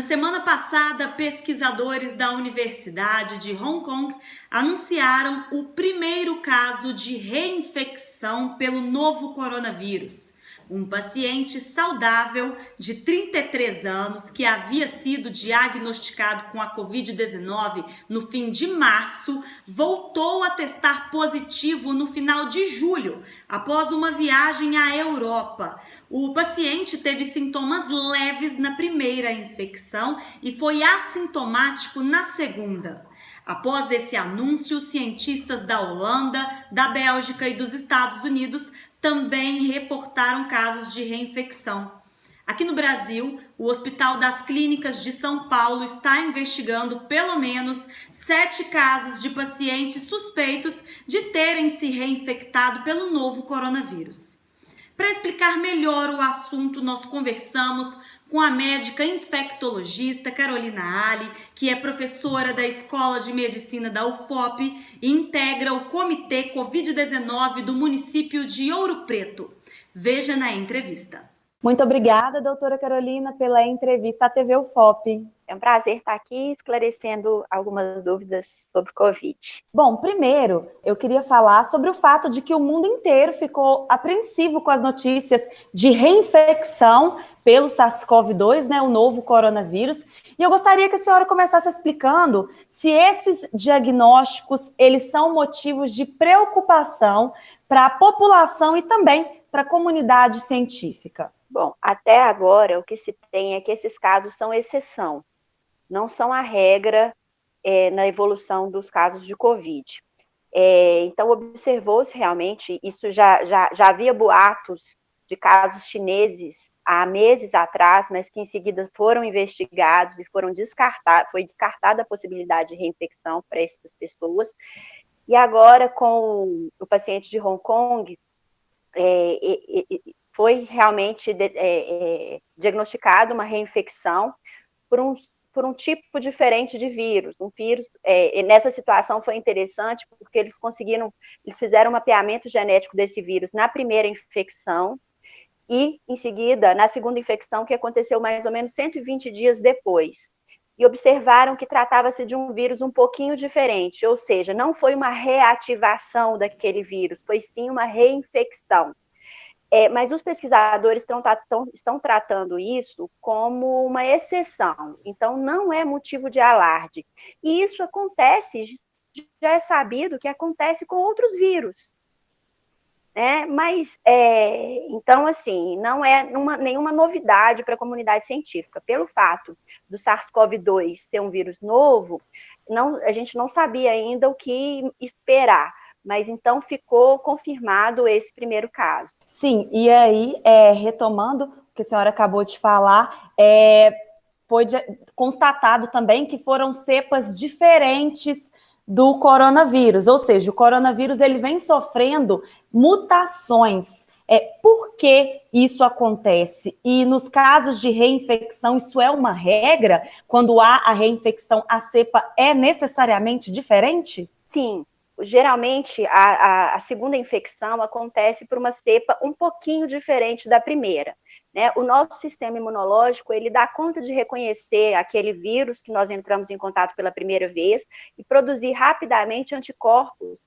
semana passada, pesquisadores da Universidade de Hong Kong anunciaram o primeiro caso de reinfecção pelo novo coronavírus. Um paciente saudável de 33 anos que havia sido diagnosticado com a Covid-19 no fim de março, voltou a testar positivo no final de julho, após uma viagem à Europa. O paciente teve sintomas leves na primeira infecção e foi assintomático na segunda. Após esse anúncio, cientistas da Holanda, da Bélgica e dos Estados Unidos também reportaram casos de reinfecção. Aqui no Brasil, o Hospital das Clínicas de São Paulo está investigando pelo menos 7 casos de pacientes suspeitos de terem se reinfectado pelo novo coronavírus. Para explicar melhor o assunto, nós conversamos com a médica infectologista Carolina Ali, que é professora da Escola de Medicina da UFOP e integra o Comitê Covid-19 do município de Ouro Preto. Veja na entrevista. Muito obrigada, doutora Carolina, pela entrevista à TV UFOP. É um prazer estar aqui esclarecendo algumas dúvidas sobre Covid. Bom, primeiro, eu queria falar sobre o fato de que o mundo inteiro ficou apreensivo com as notícias de reinfecção pelo SARS-CoV-2, o novo coronavírus. E eu gostaria que a senhora começasse explicando se esses diagnósticos, eles são motivos de preocupação para a população e também para a comunidade científica. Bom, até agora o que se tem é que esses casos são exceção, não são a regra na evolução dos casos de Covid. Então, observou-se realmente, isso já havia boatos de casos chineses há meses atrás, mas que em seguida foram investigados e foi descartada a possibilidade de reinfecção para essas pessoas. E agora, com o paciente de Hong Kong, foi realmente diagnosticada uma reinfecção por um tipo diferente de vírus. Nessa situação foi interessante porque eles fizeram um mapeamento genético desse vírus na primeira infecção e, em seguida, na segunda infecção, que aconteceu mais ou menos 120 dias depois. E observaram que tratava-se de um vírus um pouquinho diferente, ou seja, não foi uma reativação daquele vírus, foi sim uma reinfecção. Mas os pesquisadores estão tratando isso como uma exceção, então não é motivo de alarde. E isso acontece, já é sabido que acontece com outros vírus. Mas, então, assim, não é nenhuma novidade para a comunidade científica. Pelo fato do SARS-CoV-2 ser um vírus novo, a gente não sabia ainda o que esperar. Mas então ficou confirmado esse primeiro caso. Sim, e aí, retomando o que a senhora acabou de falar, foi constatado também que foram cepas diferentes do coronavírus, ou seja, o coronavírus ele vem sofrendo mutações. Por que isso acontece? E nos casos de reinfecção, isso é uma regra? Quando há a reinfecção, a cepa é necessariamente diferente? Sim. Geralmente, a segunda infecção acontece por uma cepa um pouquinho diferente da primeira. O nosso sistema imunológico, ele dá conta de reconhecer aquele vírus que nós entramos em contato pela primeira vez e produzir rapidamente anticorpos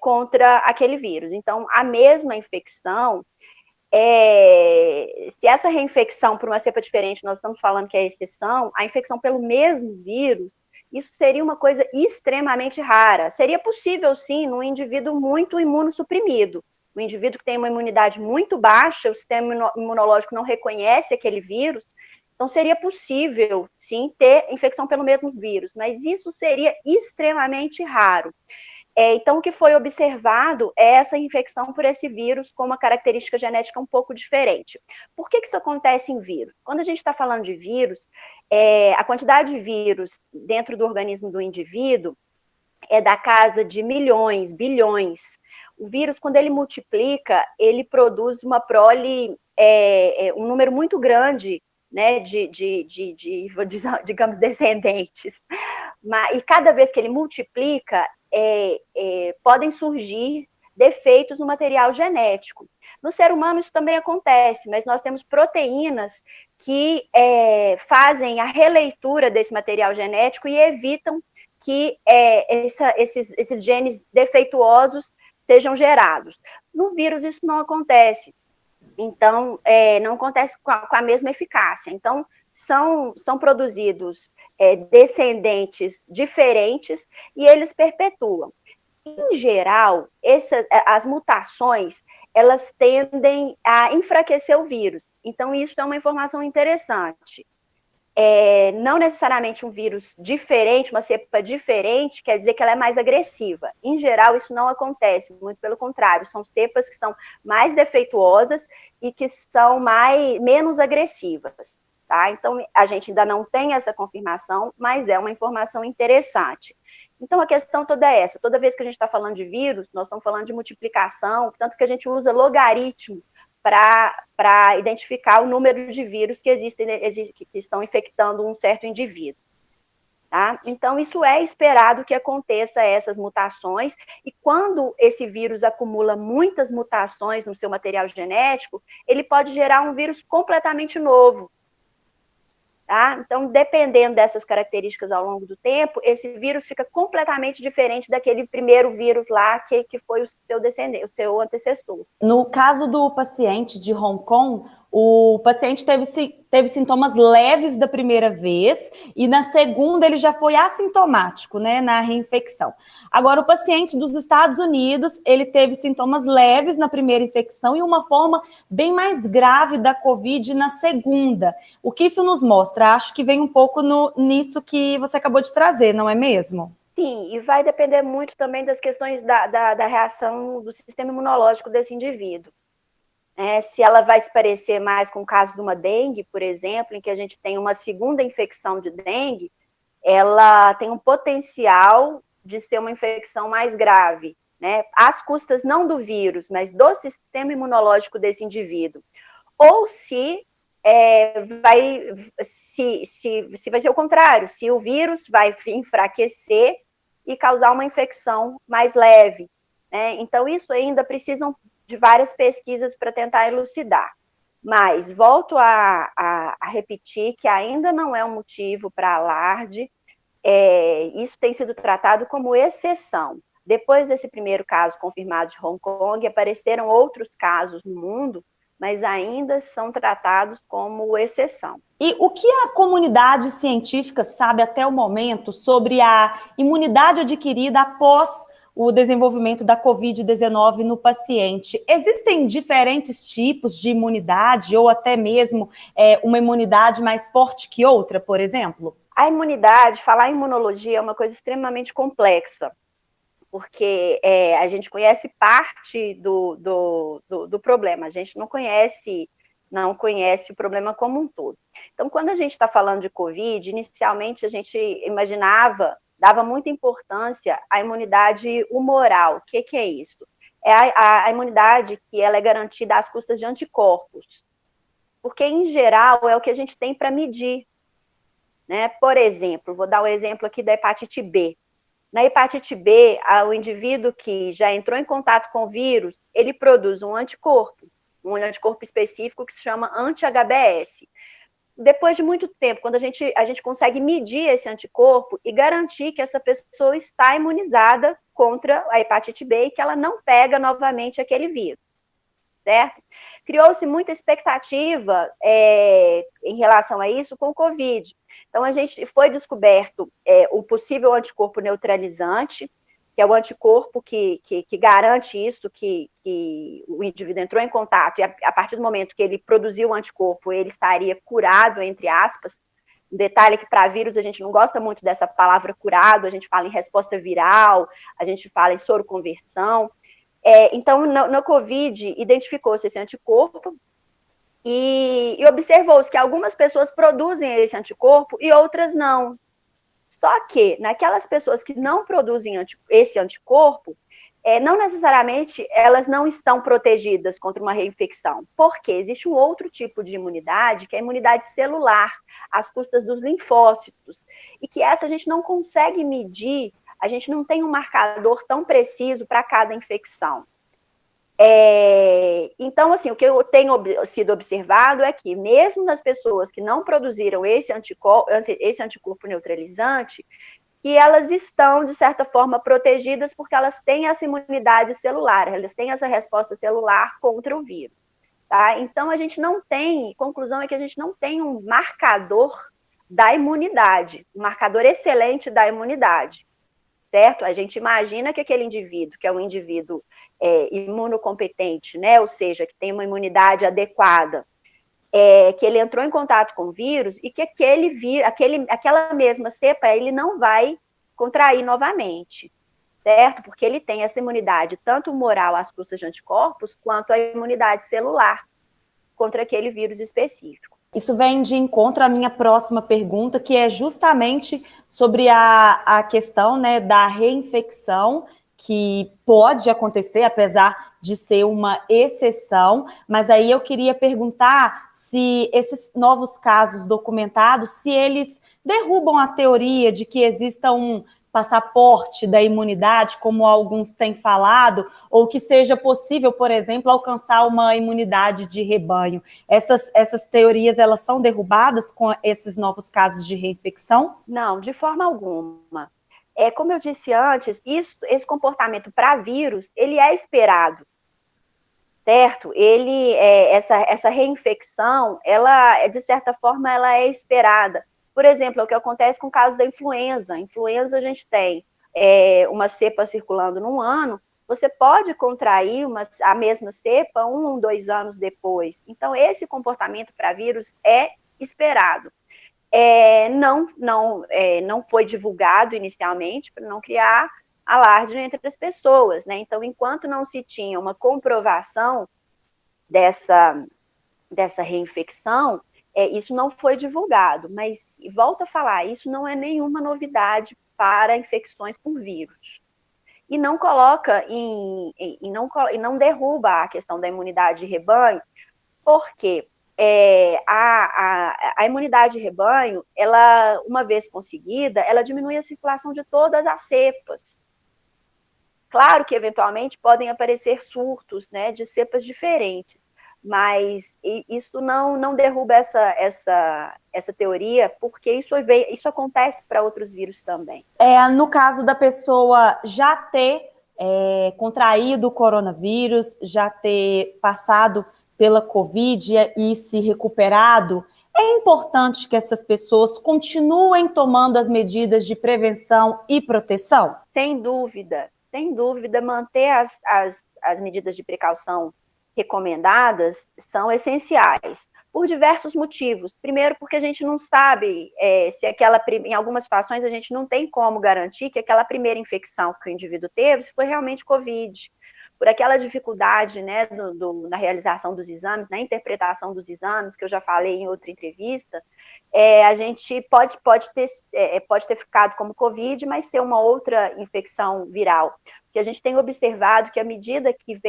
contra aquele vírus. Então, a mesma infecção, se essa reinfecção por uma cepa diferente, nós estamos falando que é exceção, a infecção pelo mesmo vírus, isso seria uma coisa extremamente rara. Seria possível, sim, num indivíduo muito imunossuprimido. Um indivíduo que tem uma imunidade muito baixa, o sistema imunológico não reconhece aquele vírus, então seria possível, sim, ter infecção pelo mesmo vírus, mas isso seria extremamente raro. Então, o que foi observado é essa infecção por esse vírus com uma característica genética um pouco diferente. Por que isso acontece em vírus? Quando a gente está falando de vírus, a quantidade de vírus dentro do organismo do indivíduo é da casa de milhões, bilhões. O vírus, quando ele multiplica, ele produz uma prole, um número muito grande, digamos, descendentes. E cada vez que ele multiplica, podem surgir defeitos no material genético. No ser humano isso também acontece, mas nós temos proteínas que fazem a releitura desse material genético e evitam que esses genes defeituosos sejam gerados. No vírus isso não acontece. Então, não acontece com a mesma eficácia. Então, são produzidos descendentes diferentes e eles perpetuam. Em geral, as mutações, elas tendem a enfraquecer o vírus. Então, isso é uma informação interessante. Não necessariamente um vírus diferente, uma cepa diferente, quer dizer que ela é mais agressiva. Em geral, isso não acontece, muito pelo contrário, são cepas que são mais defeituosas e que são menos agressivas. Tá? Então, a gente ainda não tem essa confirmação, mas é uma informação interessante. Então, a questão toda é essa. Toda vez que a gente está falando de vírus, nós estamos falando de multiplicação, tanto que a gente usa logaritmo para identificar o número de vírus que existem, que estão infectando um certo indivíduo. Tá? Então, isso é esperado que aconteça essas mutações, e quando esse vírus acumula muitas mutações no seu material genético, ele pode gerar um vírus completamente novo. Tá? Então, dependendo dessas características ao longo do tempo, esse vírus fica completamente diferente daquele primeiro vírus lá que foi o seu descendente, o seu antecessor. No caso do paciente de Hong Kong, o paciente teve sintomas leves da primeira vez e na segunda ele já foi assintomático, né, na reinfecção. Agora, o paciente dos Estados Unidos, ele teve sintomas leves na primeira infecção e uma forma bem mais grave da Covid na segunda. O que isso nos mostra? Acho que vem um pouco nisso que você acabou de trazer, não é mesmo? Sim, e vai depender muito também das questões da reação do sistema imunológico desse indivíduo. Se ela vai se parecer mais com o caso de uma dengue, por exemplo, em que a gente tem uma segunda infecção de dengue, ela tem um potencial de ser uma infecção mais grave, né? Às custas não do vírus, mas do sistema imunológico desse indivíduo. Ou se vai ser o contrário, se o vírus vai enfraquecer e causar uma infecção mais leve, né? Então, isso ainda precisam de várias pesquisas para tentar elucidar. Mas volto a repetir que ainda não é um motivo para alarde, isso tem sido tratado como exceção. Depois desse primeiro caso confirmado de Hong Kong, apareceram outros casos no mundo, mas ainda são tratados como exceção. E o que a comunidade científica sabe até o momento sobre a imunidade adquirida após o desenvolvimento da Covid-19 no paciente? Existem diferentes tipos de imunidade ou até mesmo uma imunidade mais forte que outra, por exemplo? A imunidade, falar em imunologia é uma coisa extremamente complexa, porque a gente conhece parte do problema, a gente não conhece o problema como um todo. Então, quando a gente está falando de Covid, inicialmente a gente dava muita importância à imunidade humoral. O que é isso? É a imunidade que ela é garantida às custas de anticorpos, porque, em geral, é o que a gente tem para medir. Né? Por exemplo, vou dar um exemplo aqui da hepatite B. Na hepatite B, o indivíduo que já entrou em contato com o vírus, ele produz um anticorpo específico que se chama anti-HBs. Depois de muito tempo, quando a gente consegue medir esse anticorpo e garantir que essa pessoa está imunizada contra a hepatite B e que ela não pega novamente aquele vírus, certo? Criou-se muita expectativa em relação a isso com o Covid. Então, foi descoberto o possível anticorpo neutralizante, que é o anticorpo que garante isso, que o indivíduo entrou em contato, e a partir do momento que ele produziu o anticorpo, ele estaria curado, entre aspas. Um detalhe é que para vírus a gente não gosta muito dessa palavra curado, a gente fala em resposta viral, a gente fala em soroconversão. Então, no Covid, identificou-se esse anticorpo e observou-se que algumas pessoas produzem esse anticorpo e outras não. Só que, naquelas pessoas que não produzem esse anticorpo, não necessariamente elas não estão protegidas contra uma reinfecção, porque existe um outro tipo de imunidade, que é a imunidade celular, às custas dos linfócitos, e que essa a gente não consegue medir, a gente não tem um marcador tão preciso para cada infecção. Então, assim, o que eu tenho sido observado é que, mesmo nas pessoas que não produziram esse anticorpo neutralizante, que elas estão, de certa forma, protegidas porque elas têm essa imunidade celular, elas têm essa resposta celular contra o vírus. Tá? Então, a gente não tem, conclusão é que a gente não tem um marcador da imunidade, um marcador excelente da imunidade, certo? A gente imagina que aquele indivíduo, que é um indivíduo imunocompetente, né, ou seja, que tem uma imunidade adequada, que ele entrou em contato com o vírus e que aquela mesma cepa ele não vai contrair novamente, certo? Porque ele tem essa imunidade, tanto humoral às custas de anticorpos, quanto a imunidade celular contra aquele vírus específico. Isso vem de encontro à minha próxima pergunta, que é justamente sobre a questão, né, da reinfecção, que pode acontecer, apesar de ser uma exceção, mas aí eu queria perguntar se esses novos casos documentados, se eles derrubam a teoria de que exista um passaporte da imunidade, como alguns têm falado, ou que seja possível, por exemplo, alcançar uma imunidade de rebanho. Essas teorias, elas são derrubadas com esses novos casos de reinfecção? Não, de forma alguma. Como eu disse antes, esse comportamento para vírus, ele é esperado, certo? Essa reinfecção, ela, de certa forma, ela é esperada. Por exemplo, é o que acontece com o caso da influenza. A influenza, a gente tem uma cepa circulando num ano, você pode contrair a mesma cepa 1, 2 anos depois. Então, esse comportamento para vírus é esperado. Não foi divulgado inicialmente para não criar alarde entre as pessoas, né? Então, enquanto não se tinha uma comprovação dessa reinfecção, isso não foi divulgado, mas volto a falar, isso não é nenhuma novidade para infecções por vírus. E não coloca e não derruba a questão da imunidade de rebanho, porque a imunidade de rebanho, ela, uma vez conseguida, ela diminui a circulação de todas as cepas. Claro que, eventualmente, podem aparecer surtos, né, de cepas diferentes, mas isso não derruba essa teoria, porque isso acontece para outros vírus também. No caso da pessoa já ter contraído o coronavírus, já ter passado pela Covid e se recuperado, é importante que essas pessoas continuem tomando as medidas de prevenção e proteção? Sem dúvida, manter as medidas de precaução recomendadas são essenciais, por diversos motivos. Primeiro, porque a gente não sabe se em algumas situações a gente não tem como garantir que aquela primeira infecção que o indivíduo teve foi realmente Covid. Por aquela dificuldade, né, na realização dos exames, na interpretação dos exames, que eu já falei em outra entrevista, a gente pode ter ficado como Covid, mas ser uma outra infecção viral. Porque a gente tem observado que, à medida que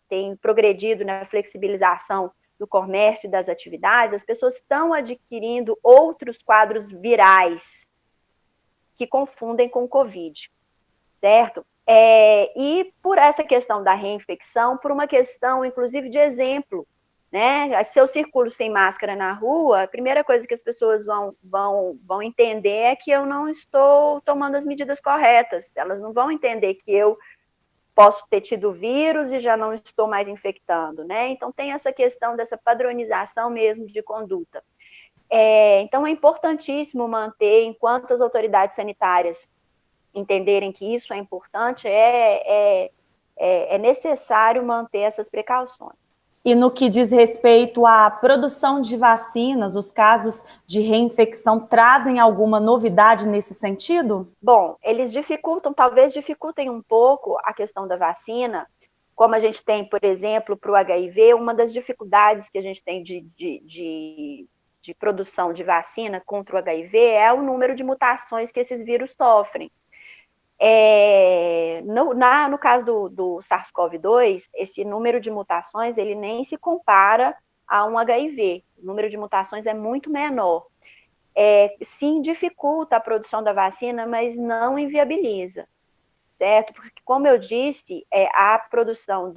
tem progredido na flexibilização do comércio e das atividades, as pessoas estão adquirindo outros quadros virais que confundem com Covid, certo? E por essa questão da reinfecção, por uma questão, inclusive, de exemplo, né? Se eu circulo sem máscara na rua, a primeira coisa que as pessoas vão entender é que eu não estou tomando as medidas corretas. Elas não vão entender que eu posso ter tido vírus e já não estou mais infectando, né? Então, tem essa questão dessa padronização mesmo de conduta. Então, é importantíssimo manter, enquanto as autoridades sanitárias entenderem que isso é importante, é necessário manter essas precauções. E no que diz respeito à produção de vacinas, os casos de reinfecção trazem alguma novidade nesse sentido? Bom, eles talvez dificultem um pouco a questão da vacina, como a gente tem, por exemplo, para o HIV, uma das dificuldades que a gente tem de produção de vacina contra o HIV é o número de mutações que esses vírus sofrem. No caso do SARS-CoV-2, esse número de mutações ele nem se compara a um HIV. O número de mutações é muito menor. Sim, dificulta a produção da vacina, mas não inviabiliza. certo? Porque, como eu disse, a produção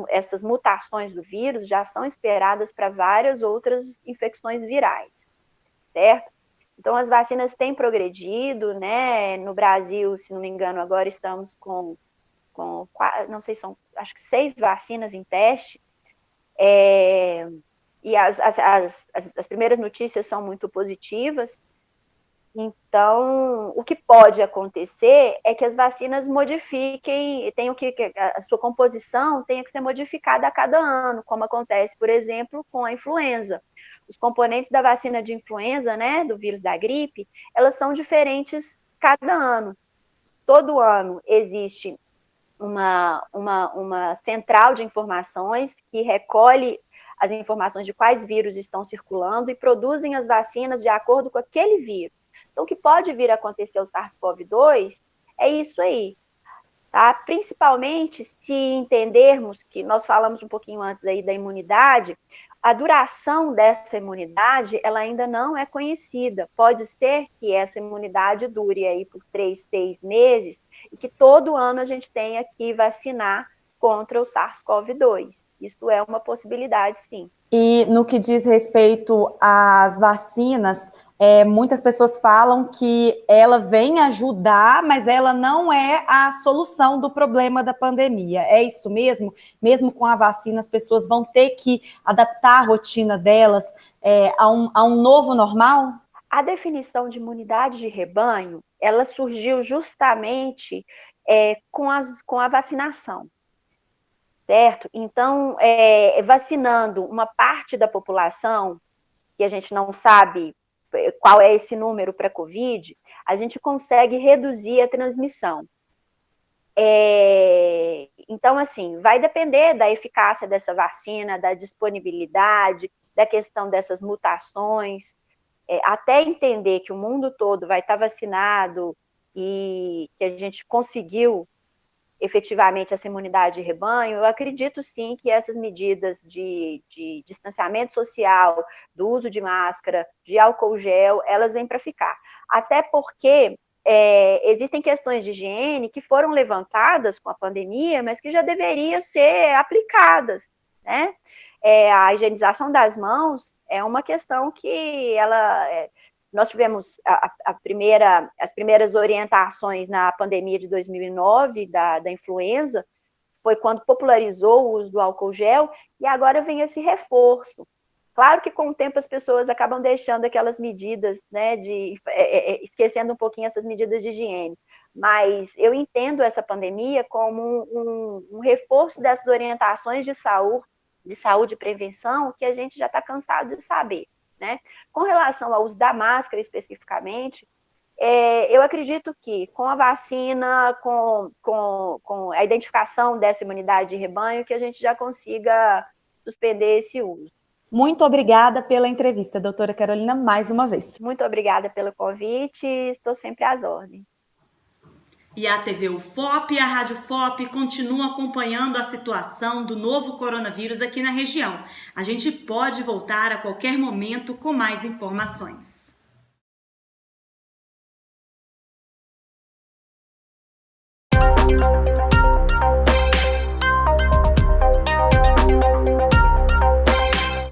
essas mutações do vírus já são esperadas para várias outras infecções virais, certo? Então, as vacinas têm progredido, né? No Brasil, se não me engano, agora estamos com não sei, acho que 6 vacinas em teste, e as primeiras notícias são muito positivas. Então, o que pode acontecer é que as vacinas modifiquem, a sua composição tenha que ser modificada a cada ano, como acontece, por exemplo, com a influenza. Os componentes da vacina de influenza, né, do vírus da gripe, elas são diferentes cada ano. Todo ano existe uma central de informações que recolhe as informações de quais vírus estão circulando e produzem as vacinas de acordo com aquele vírus. Então, o que pode vir a acontecer ao SARS-CoV-2 é isso aí, tá? Principalmente se entendermos que nós falamos um pouquinho antes aí da imunidade, a duração dessa imunidade, ela ainda não é conhecida. Pode ser que essa imunidade dure aí por 3, 6 meses e que todo ano a gente tenha que vacinar contra o SARS-CoV-2. Isso é uma possibilidade, sim. E no que diz respeito às vacinas, muitas pessoas falam que ela vem ajudar, mas ela não é a solução do problema da pandemia. É isso mesmo? Mesmo com a vacina, as pessoas vão ter que adaptar a rotina delas a um novo normal? A definição de imunidade de rebanho, ela surgiu justamente com a vacinação. Certo? Então, vacinando uma parte da população, que a gente não sabe qual é esse número para a Covid, a gente consegue reduzir a transmissão. Então, assim, vai depender da eficácia dessa vacina, da disponibilidade, da questão dessas mutações, até entender que o mundo todo vai estar vacinado e que a gente conseguiu efetivamente essa imunidade de rebanho, eu acredito sim que essas medidas de distanciamento social, do uso de máscara, de álcool gel, elas vêm para ficar. Até porque existem questões de higiene que foram levantadas com a pandemia, mas que já deveriam ser aplicadas, né? A higienização das mãos é uma questão que nós tivemos as primeiras orientações na pandemia de 2009, da influenza, foi quando popularizou o uso do álcool gel, e agora vem esse reforço. Claro que com o tempo as pessoas acabam deixando aquelas medidas, né, esquecendo um pouquinho essas medidas de higiene, mas eu entendo essa pandemia como um reforço dessas orientações de saúde e prevenção que a gente já está cansado de saber. Né? Com relação ao uso da máscara especificamente, eu acredito que com a vacina, com a identificação dessa imunidade de rebanho, que a gente já consiga suspender esse uso. Muito obrigada pela entrevista, doutora Carolina, mais uma vez. Muito obrigada pelo convite, estou sempre às ordens. E a TV UFOP e a Rádio FOP continuam acompanhando a situação do novo coronavírus aqui na região. A gente pode voltar a qualquer momento com mais informações.